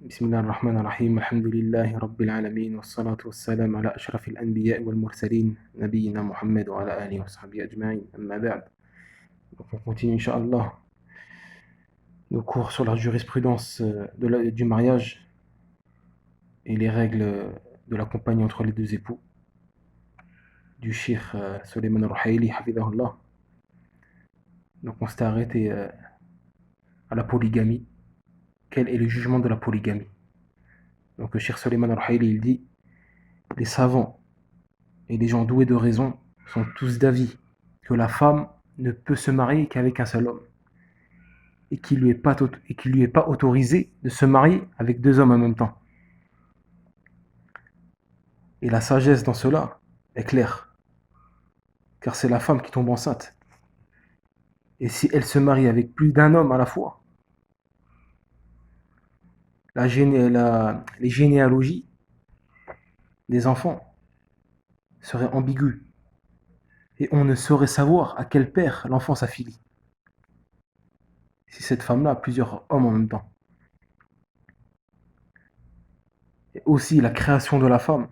بسم الله الرحمن الرحيم الحمد لله رب العالمين والصلاة والسلام على أشرف الأنبياء والمرسلين نبينا محمد وعلى آله وصحبه أجمعين أما بعد. Donc on continue Inch'Allah nos cours sur la jurisprudence du mariage et les règles de la compagnie entre les deux époux du Cheikh Suleiman al-Ruhaili hafidahullah. Donc on s'était arrêté à la polygamie. Quel est le jugement de la polygamie? Donc le Cheikh Suleiman al-Ruhaili il dit: les savants et les gens doués de raison sont tous d'avis que la femme ne peut se marier qu'avec un seul homme et qu'il lui est pas autorisé de se marier avec deux hommes en même temps. Et la sagesse dans cela est claire, car c'est la femme qui tombe enceinte. Et si elle se marie avec plus d'un homme à la fois, les généalogies des enfants seraient ambiguës et on ne saurait savoir à quel père l'enfant s'affilie si cette femme-là a plusieurs hommes en même temps. Et aussi la création de la femme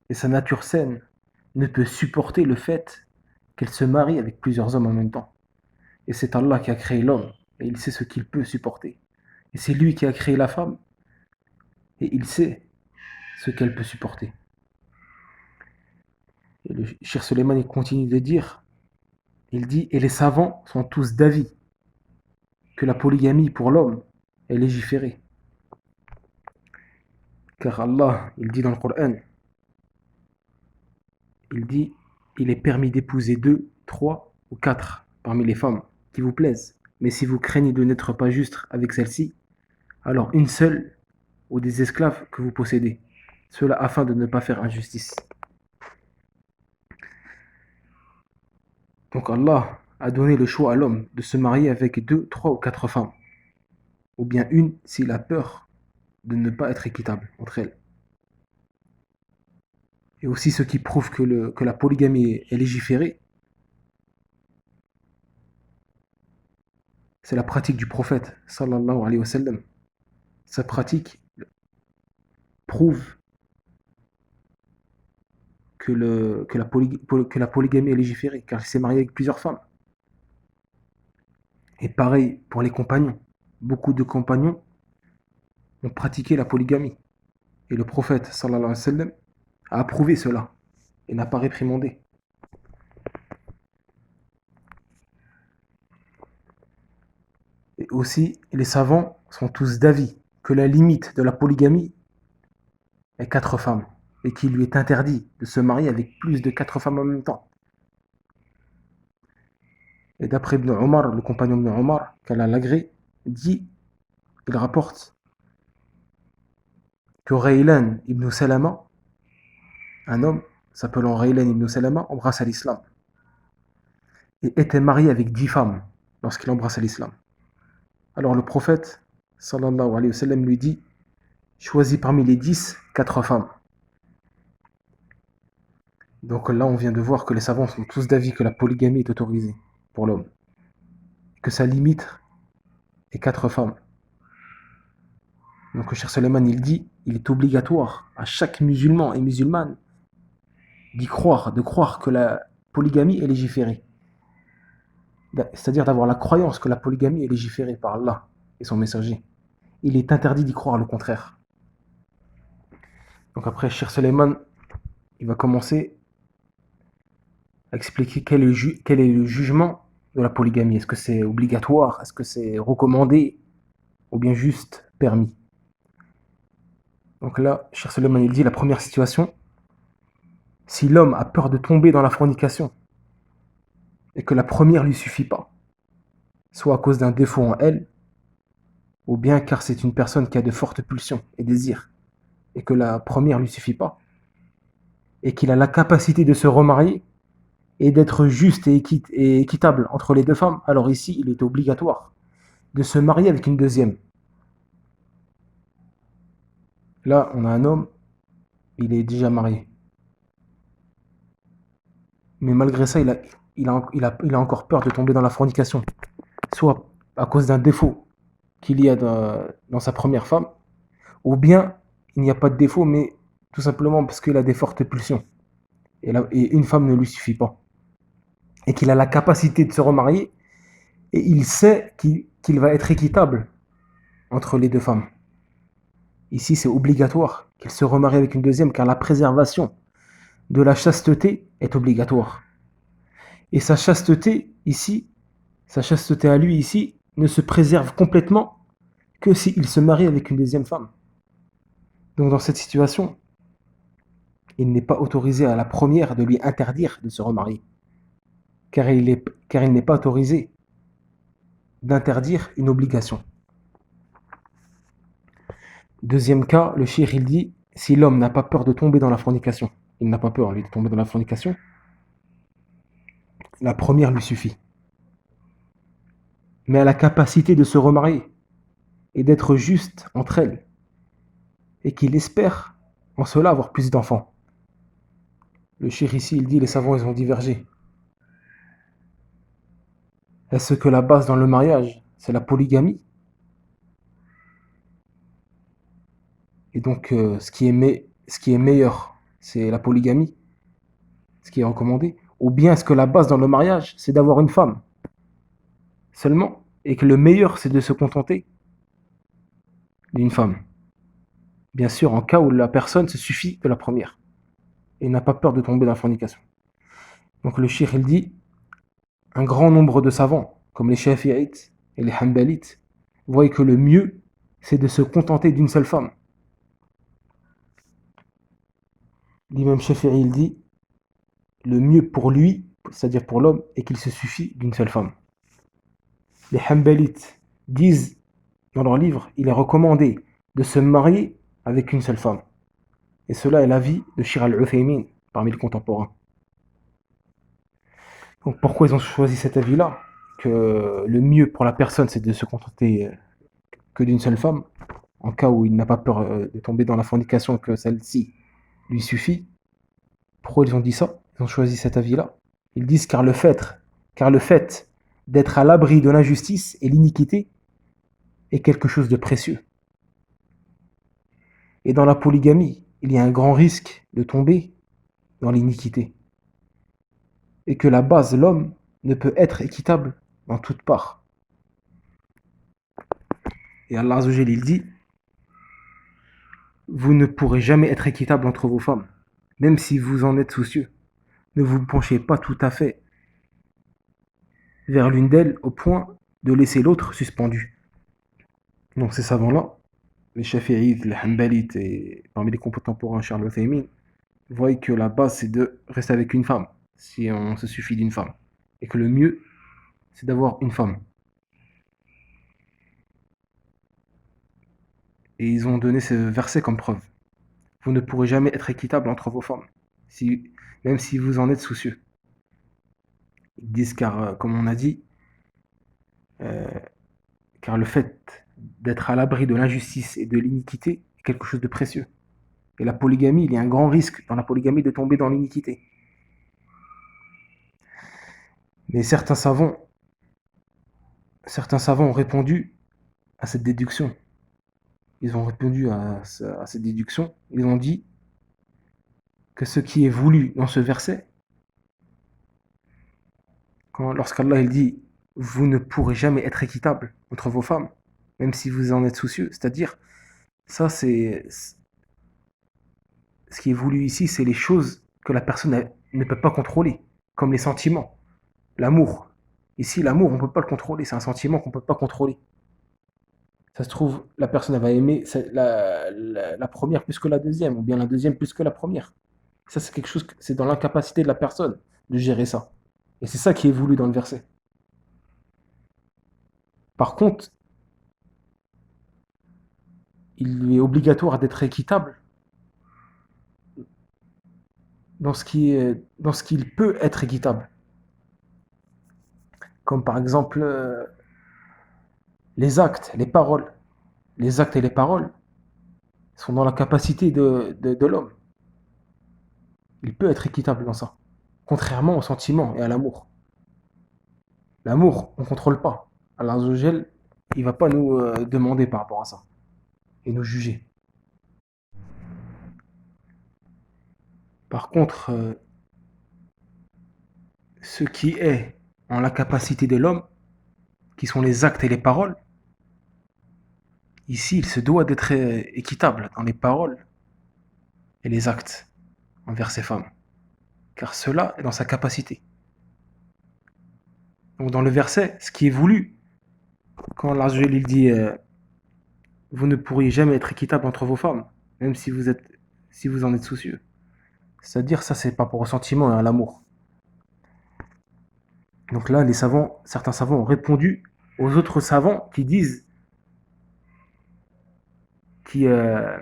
et sa nature saine ne peut supporter le fait qu'elle se marie avec plusieurs hommes en même temps. Et c'est Allah qui a créé l'homme et il sait ce qu'il peut supporter. Et c'est lui qui a créé la femme et il sait ce qu'elle peut supporter. Et le Cheikh Suleiman il continue de dire, il dit: et les savants sont tous d'avis que la polygamie pour l'homme est légiférée. Car Allah, il dit dans le Coran, il dit: il est permis d'épouser 2, 3 ou 4 parmi les femmes qui vous plaisent. Mais si vous craignez de n'être pas juste avec celle-ci, alors une seule ou des esclaves que vous possédez. Cela afin de ne pas faire injustice. Donc Allah a donné le choix à l'homme de se marier avec 2, 3 ou 4 femmes. Ou bien une s'il a peur de ne pas être équitable entre elles. Et aussi ce qui prouve que la polygamie est légiférée, c'est la pratique du prophète sallallahu alayhi wa sallam. Sa pratique prouve que la polygamie est légiférée, car il s'est marié avec plusieurs femmes. Et pareil pour les compagnons. Beaucoup de compagnons ont pratiqué la polygamie. Et le prophète sallallahu alayhi wa sallam a approuvé cela et n'a pas réprimandé. Et aussi, les savants sont tous d'avis que la limite de la polygamie est 4 femmes et qu'il lui est interdit de se marier avec plus de 4 femmes en même temps. Et d'après Ibn Omar, le compagnon Ibn Omar, qu'Allah l'agrée, dit, il rapporte que Raylan ibn Salama, un homme s'appelant Raylan ibn Salama, embrassa l'islam et était marié avec 10 femmes lorsqu'il embrassa l'islam. Alors le prophète sallallahu alayhi wa sallam lui dit: choisis parmi les 10, 4 femmes. Donc là on vient de voir que les savants sont tous d'avis que la polygamie est autorisée pour l'homme, que sa limite est 4 femmes. Donc le Cheikh Suleiman il dit: il est obligatoire à chaque musulman et musulmane de croire que la polygamie est légiférée. C'est-à-dire d'avoir la croyance que la polygamie est légiférée par Allah et son messager. Il est interdit d'y croire le contraire. Donc après, Cheikh Suleiman, il va commencer à expliquer quel est le jugement de la polygamie. Est-ce que c'est obligatoire? Est-ce que c'est recommandé? Ou bien juste permis? Donc là, Cheikh Suleiman, il dit la première situation: si l'homme a peur de tomber dans la fornication et que la première lui suffit pas, soit à cause d'un défaut en elle, ou bien car c'est une personne qui a de fortes pulsions et désirs, et que la première lui suffit pas, et qu'il a la capacité de se remarier et d'être juste et équitable entre les deux femmes, alors ici, il est obligatoire de se marier avec une deuxième. Là, on a un homme, il est déjà marié. Mais malgré ça, il a encore peur de tomber dans la fornication, soit à cause d'un défaut qu'il y a dans sa première femme, ou bien il n'y a pas de défaut, mais tout simplement parce qu'il a des fortes pulsions. Et une femme ne lui suffit pas. Et qu'il a la capacité de se remarier, et il sait qu'il va être équitable entre les deux femmes. Ici, c'est obligatoire qu'il se remarie avec une deuxième, car la préservation de la chasteté est obligatoire. Et sa chasteté, ici, sa chasteté à lui, ici, ne se préserve complètement que s'il se marie avec une deuxième femme. Donc dans cette situation, il n'est pas autorisé à la première de lui interdire de se remarier. Car il n'est pas autorisé d'interdire une obligation. Deuxième cas, le cheikh il dit, si l'homme n'a pas peur de tomber dans la fornication, il n'a pas peur lui de tomber dans la fornication, la première lui suffit. Mais a la capacité de se remarier et d'être juste entre elles, et qu'il espère en cela avoir plus d'enfants. Le cheikh ici, il dit, les savants, ils ont divergé. Est-ce que la base dans le mariage, c'est la polygamie? Et donc, ce qui est meilleur, c'est la polygamie, ce qui est recommandé? Ou bien est-ce que la base dans le mariage, c'est d'avoir une femme seulement, et que le meilleur, c'est de se contenter d'une femme? Bien sûr, en cas où la personne se suffit de la première, et n'a pas peur de tomber dans la fornication. Donc le cheikh, il dit, un grand nombre de savants, comme les Shafi'ites et les Hanbalites, voient que le mieux, c'est de se contenter d'une seule femme. L'imam Shafi'i, il dit, le mieux pour lui, c'est-à-dire pour l'homme, est qu'il se suffit d'une seule femme. Les Hanbalites disent dans leur livre, il est recommandé de se marier avec une seule femme. Et cela est l'avis de Shir al-Uthaymin parmi les contemporains. Donc pourquoi ils ont choisi cet avis-là? Que le mieux pour la personne, c'est de se contenter que d'une seule femme, en cas où il n'a pas peur de tomber dans la fornication, que celle-ci lui suffit. Pourquoi ils ont dit ça? Ils ont choisi cet avis-là. Ils disent car le fait d'être à l'abri de l'injustice et l'iniquité est quelque chose de précieux. Et dans la polygamie, il y a un grand risque de tomber dans l'iniquité. Et que la base, l'homme, ne peut être équitable dans toute part. Et Allah Azza wa Jalla, il dit, vous ne pourrez jamais être équitable entre vos femmes, même si vous en êtes soucieux. Ne vous penchez pas tout à fait vers l'une d'elles au point de laisser l'autre suspendue. Donc ces savants-là, les Shafi'ites, les Hanbalites et parmi les contemporains Charles Uthaymin, voient que la base c'est de rester avec une femme, si on se suffit d'une femme. Et que le mieux, c'est d'avoir une femme. Et ils ont donné ce verset comme preuve. Vous ne pourrez jamais être équitable entre vos femmes, même si vous en êtes soucieux. Ils disent car, comme on a dit, car le fait d'être à l'abri de l'injustice et de l'iniquité est quelque chose de précieux. Et la polygamie, il y a un grand risque dans la polygamie de tomber dans l'iniquité. Mais certains savants ont répondu à cette déduction. Ils ont répondu à cette déduction. Ils ont dit que ce qui est voulu dans ce verset, lorsqu'Allah il dit « Vous ne pourrez jamais être équitable entre vos femmes, même si vous en êtes soucieux », c'est-à-dire, ça c'est... Ce qui est voulu ici, c'est les choses que la personne ne peut pas contrôler, comme les sentiments, l'amour. Ici, l'amour, on ne peut pas le contrôler, c'est un sentiment qu'on ne peut pas contrôler. Ça se trouve, la personne elle va aimer la première plus que la deuxième, ou bien la deuxième plus que la première. Ça, c'est quelque chose, c'est dans l'incapacité de la personne de gérer ça. Et c'est ça qui est voulu dans le verset. Par contre, il lui est obligatoire d'être équitable dans ce qu'il peut être équitable. Comme par exemple les actes, les paroles. Les actes et les paroles sont dans la capacité de l'homme. Il peut être équitable dans ça. Contrairement au sentiment et à l'amour. L'amour, on ne contrôle pas. Allah Azza wa Jal, il ne va pas nous demander par rapport à ça. Et nous juger. Par contre, ce qui est en la capacité de l'homme, qui sont les actes et les paroles, ici, il se doit d'être équitable dans les paroles et les actes envers ses femmes, car cela est dans sa capacité. Donc dans le verset, ce qui est voulu, quand Allah il dit vous ne pourriez jamais être équitable entre vos femmes, même si vous en êtes soucieux. C'est-à-dire ça, c'est pas pour ressentiment et à l'amour. Donc là, certains savants ont répondu aux autres savants qui, euh,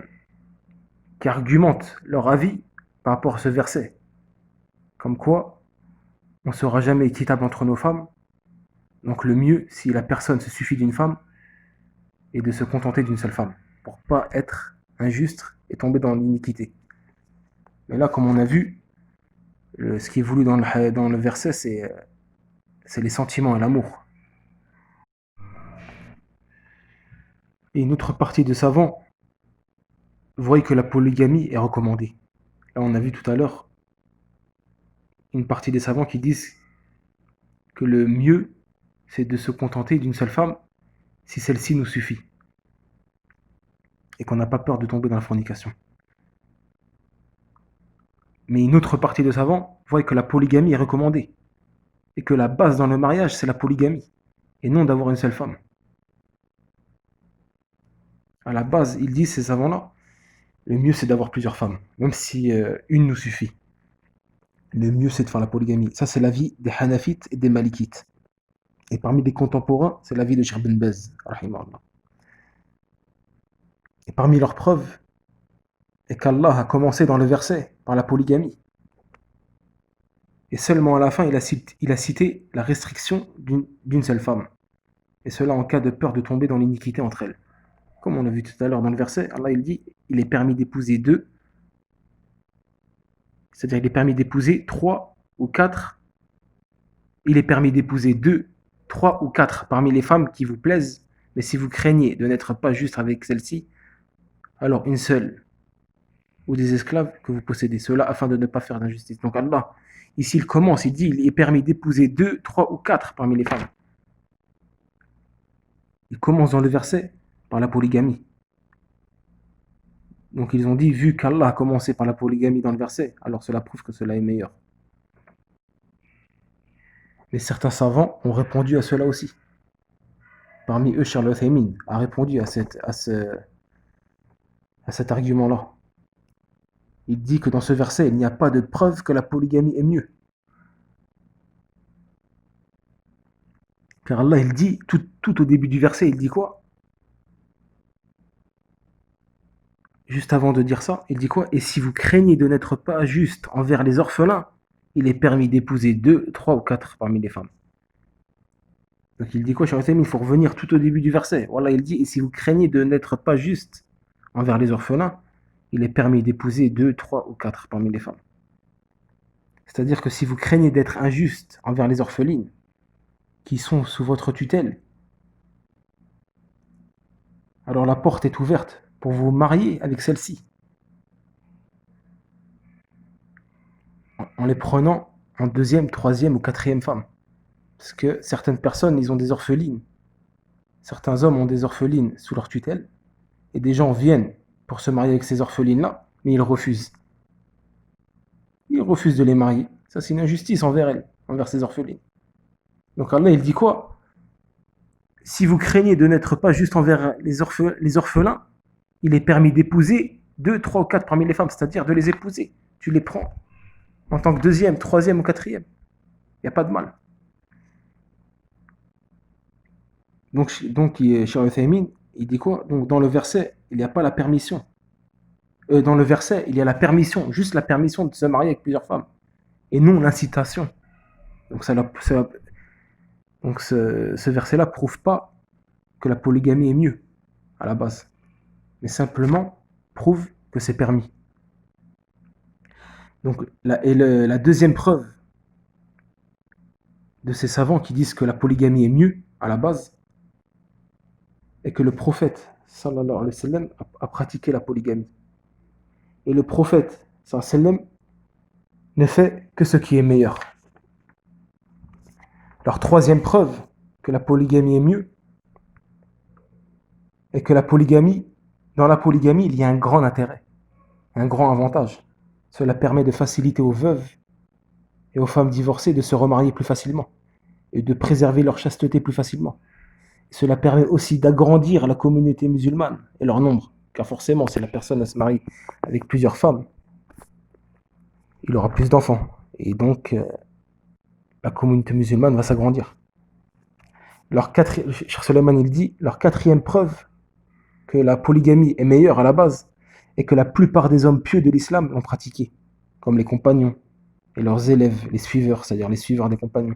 qui argumentent leur avis par rapport à ce verset. Comme quoi, on ne sera jamais équitable entre nos femmes. Donc le mieux, si la personne se suffit d'une femme, est de se contenter d'une seule femme, pour pas être injuste et tomber dans l'iniquité. Mais là, comme on a vu, ce qui est voulu dans le verset, c'est les sentiments et l'amour. Et une autre partie de savants voient que la polygamie est recommandée. Là, on a vu tout à l'heure une partie des savants qui disent que le mieux, c'est de se contenter d'une seule femme si celle-ci nous suffit. Et qu'on n'a pas peur de tomber dans la fornication. Mais une autre partie de savants voit que la polygamie est recommandée. Et que la base dans le mariage, c'est la polygamie. Et non d'avoir une seule femme. À la base, ils disent, ces savants-là, le mieux c'est d'avoir plusieurs femmes. Même si une nous suffit. Le mieux c'est de faire la polygamie. Ça, c'est l'avis des Hanafites et des Malikites. Et parmi les contemporains, c'est l'avis de Cheikh Ben Baz, rahimahullah. Et parmi leurs preuves, est qu'Allah a commencé dans le verset par la polygamie. Et seulement à la fin, il a cité la restriction d'une seule femme. Et cela en cas de peur de tomber dans l'iniquité entre elles. Comme on a vu tout à l'heure dans le verset, Allah il dit, il est permis d'épouser deux, c'est-à-dire il est permis d'épouser trois ou quatre, il est permis d'épouser deux, trois ou quatre parmi les femmes qui vous plaisent, mais si vous craignez de n'être pas juste avec celle-ci, alors une seule, ou des esclaves que vous possédez, cela afin de ne pas faire d'injustice. Donc Allah, ici il commence, il dit, il est permis d'épouser deux, trois ou quatre parmi les femmes. Il commence dans le verset par la polygamie. Donc ils ont dit, vu qu'Allah a commencé par la polygamie dans le verset, alors cela prouve que cela est meilleur. Mais certains savants ont répondu à cela aussi. Parmi eux, Charles Uthaymin a répondu à cet argument-là. Il dit que dans ce verset, il n'y a pas de preuve que la polygamie est mieux. Car Allah, il dit, tout au début du verset, il dit quoi? Juste avant de dire ça, il dit quoi? Et si vous craignez de n'être pas juste envers les orphelins, il est permis d'épouser deux, trois ou quatre parmi les femmes. Donc il dit quoi, Charles Uthaymin? Il faut revenir tout au début du verset. Voilà, il dit, et si vous craignez de n'être pas juste envers les orphelins, il est permis d'épouser deux, trois ou quatre parmi les femmes. C'est-à-dire que si vous craignez d'être injuste envers les orphelines qui sont sous votre tutelle, alors la porte est ouverte pour vous marier avec celles-ci, en les prenant en deuxième, troisième ou quatrième femme. Parce que certaines personnes, ils ont des orphelines. Certains hommes ont des orphelines sous leur tutelle, et des gens viennent pour se marier avec ces orphelines-là, mais ils refusent. Ils refusent de les marier. Ça, c'est une injustice envers elles, envers ces orphelines. Donc Allah, il dit quoi? Si vous craignez de n'être pas juste envers les orphelins, il est permis d'épouser deux, trois ou quatre parmi les femmes, c'est-à-dire de les épouser. Tu les prends en tant que deuxième, troisième ou quatrième. Il n'y a pas de mal. Donc Cheikh Uthaymin, il dit quoi? Donc dans le verset, il n'y a pas la permission. Dans le verset, il y a la permission, juste la permission de se marier avec plusieurs femmes, et non l'incitation. Donc ce verset-là prouve pas que la polygamie est mieux à la base, mais simplement prouve que c'est permis. Donc la deuxième preuve de ces savants qui disent que la polygamie est mieux à la base est que le prophète sallallahu alayhi wa sallam a pratiqué la polygamie. Et le prophète sallallahu alayhi wa sallam ne fait que ce qui est meilleur. Alors, troisième preuve que la polygamie est mieux, est que dans la polygamie, il y a un grand intérêt, un grand avantage. Cela permet de faciliter aux veuves et aux femmes divorcées de se remarier plus facilement et de préserver leur chasteté plus facilement. Cela permet aussi d'agrandir la communauté musulmane et leur nombre, car forcément, si la personne se marie avec plusieurs femmes, il aura plus d'enfants. Et donc, la communauté musulmane va s'agrandir. Cheikh Suleiman, il dit, leur quatrième preuve que la polygamie est meilleure à la base est que la plupart des hommes pieux de l'islam l'ont pratiquée, comme les compagnons et leurs élèves, les suiveurs, c'est-à-dire les suiveurs des compagnons,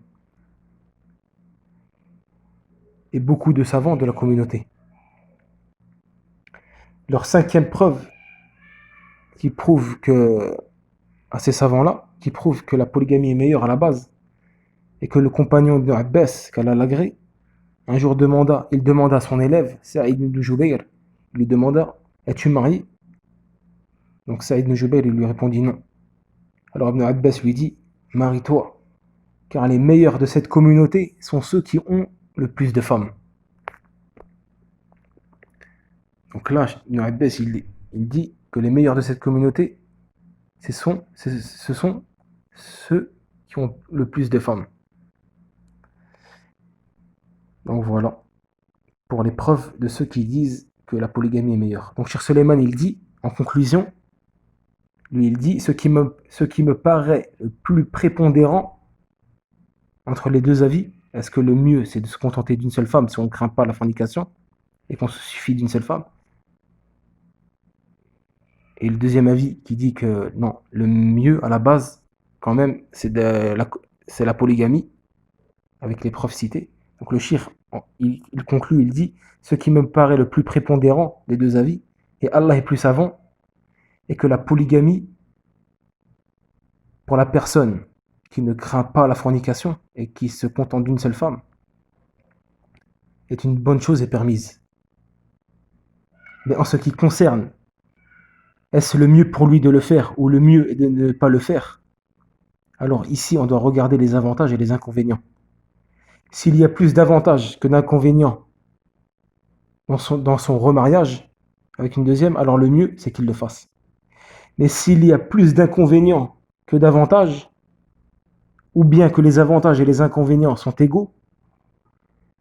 et beaucoup de savants de la communauté. Leur cinquième preuve qui prouve que, à ces savants-là, qui prouve que la polygamie est meilleure à la base, et que le compagnon de Abbas, qu'Allah l'agrée, un jour il demanda à son élève, Saïd ibn Jubayr, il lui demanda, es-tu marié? Donc Saïd ibn Jubayr, il lui répondit non. Alors Ibn Abbas lui dit, marie-toi, car les meilleurs de cette communauté sont ceux qui ont le plus de femmes. Donc là, Ibn Abbas, il dit que les meilleurs de cette communauté, ce sont ceux qui ont le plus de femmes. Donc voilà, pour les preuves de ceux qui disent que la polygamie est meilleure. Donc Cheikh Suleiman, il dit, en conclusion, lui il dit, ce qui me paraît le plus prépondérant entre les deux avis, est-ce que le mieux c'est de se contenter d'une seule femme si on ne craint pas la fornication et qu'on se suffit d'une seule femme? Et le deuxième avis qui dit que non, le mieux à la base, quand même, c'est la polygamie, avec les preuves citées. Donc le shir, il conclut, il dit, ce qui me paraît le plus prépondérant des deux avis, et Allah est plus savant, est que la polygamie, pour la personne qui ne craint pas la fornication et qui se contente d'une seule femme, est une bonne chose et permise. Mais en ce qui concerne, est-ce le mieux pour lui de le faire ou le mieux est de ne pas le faire? Alors ici, on doit regarder les avantages et les inconvénients. S'il y a plus d'avantages que d'inconvénients dans son remariage avec une deuxième, alors le mieux, c'est qu'il le fasse. Mais s'il y a plus d'inconvénients que d'avantages, ou bien que les avantages et les inconvénients sont égaux,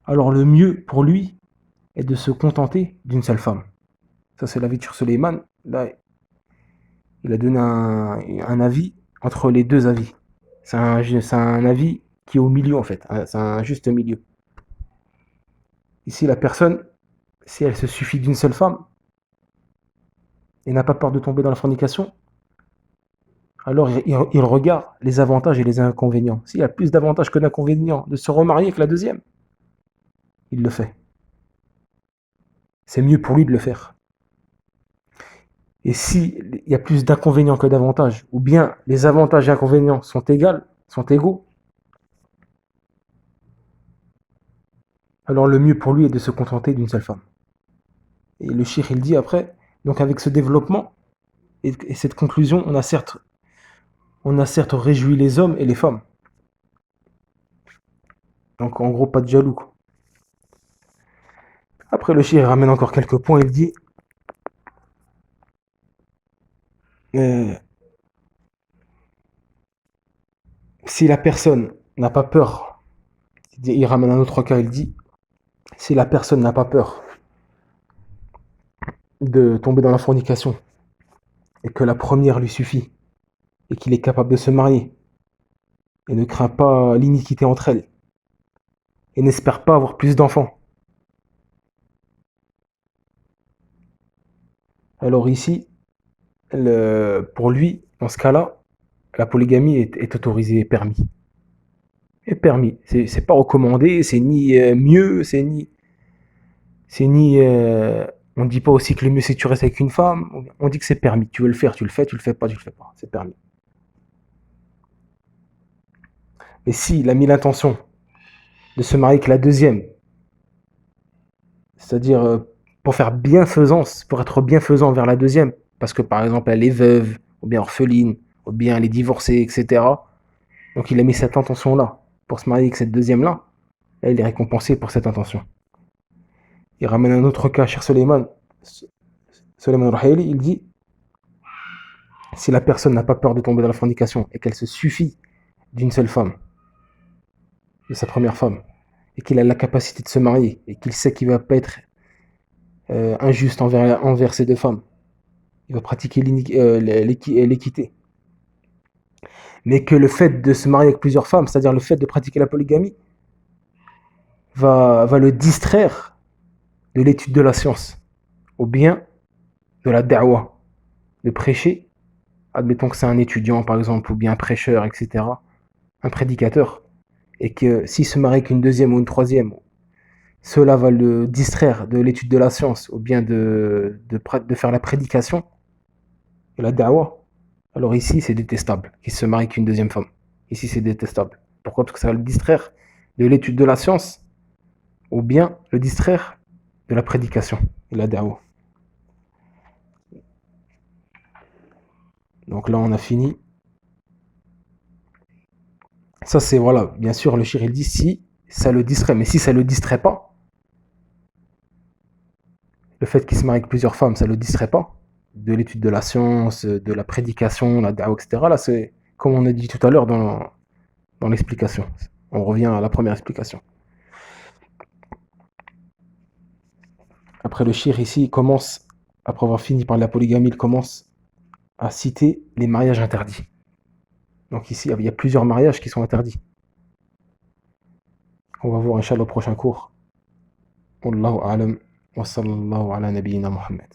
alors le mieux pour lui est de se contenter d'une seule femme. Ça, c'est l'avis de Cheikh Suleiman. Là, il a donné un avis entre les deux avis. C'est un avis qui est au milieu, en fait. C'est un juste milieu. Ici, la personne, si elle se suffit d'une seule femme et n'a pas peur de tomber dans la fornication, alors il regarde les avantages et les inconvénients. S'il y a plus d'avantages que d'inconvénients de se remarier avec la deuxième, il le fait. C'est mieux pour lui de le faire. Et s'il y a plus d'inconvénients que d'avantages, ou bien les avantages et inconvénients sont égaux, alors le mieux pour lui est de se contenter d'une seule femme. Et le cheikh, il dit après, donc avec ce développement et cette conclusion, on a certes réjoui les hommes et les femmes. Donc en gros, pas de jaloux, quoi. Après, le cheikh ramène encore quelques points, il dit si la personne n'a pas peur, il ramène un autre cas, il dit si la personne n'a pas peur de tomber dans la fornication et que la première lui suffit et qu'il est capable de se marier et ne craint pas l'iniquité entre elles et n'espère pas avoir plus d'enfants, alors ici, pour lui, dans ce cas-là, la polygamie est autorisée et permis. Est permis. C'est pas recommandé, c'est ni mieux, c'est ni. On dit pas aussi que le mieux c'est que tu restes avec une femme. On dit que c'est permis. Tu veux le faire, tu le fais. Tu le fais pas, tu le fais pas. C'est permis. Mais s'il a mis l'intention de se marier avec la deuxième, c'est-à-dire pour faire bienfaisance, pour être bienfaisant envers la deuxième, parce que par exemple elle est veuve ou bien orpheline, ou bien elle est divorcée, etc. Donc il a mis cette intention-là pour se marier avec cette deuxième-là, et elle est récompensée pour cette intention. Il ramène un autre cas, cher Suleiman Raheli, il dit, si la personne n'a pas peur de tomber dans la fornication et qu'elle se suffit d'une seule femme, de sa première femme, et qu'il a la capacité de se marier, et qu'il sait qu'il ne va pas être injuste envers ces deux femmes, il va pratiquer l'équité, mais que le fait de se marier avec plusieurs femmes, c'est-à-dire le fait de pratiquer la polygamie, va le distraire de l'étude de la science, ou bien de la da'wa, de prêcher. Admettons que c'est un étudiant, par exemple, ou bien un prêcheur, etc., un prédicateur, et que s'il se marie avec une deuxième ou une troisième, cela va le distraire de l'étude de la science, ou bien de faire la prédication et la da'wa. Alors ici, c'est détestable qu'il se marie avec une deuxième femme. Ici, c'est détestable. Pourquoi? Parce que ça va le distraire de l'étude de la science, ou bien le distraire de la prédication et la da'wa. Donc là, on a fini. Ça, c'est, voilà, bien sûr, le shir, il dit si ça le distrait. Mais si ça le distrait pas, le fait qu'il se marie avec plusieurs femmes, ça le distrait pas de l'étude de la science, de la prédication, la da'wa, etc. Là, c'est comme on a dit tout à l'heure dans l'explication. On revient à la première explication. Après, le shir, ici, il commence, après avoir fini par la polygamie, il commence à citer les mariages interdits. Donc ici, il y a plusieurs mariages qui sont interdits. On va voir, Inch'Allah, au prochain cours. Wallahu a'lam wa sallallahu ala nabiyyina Muhammad.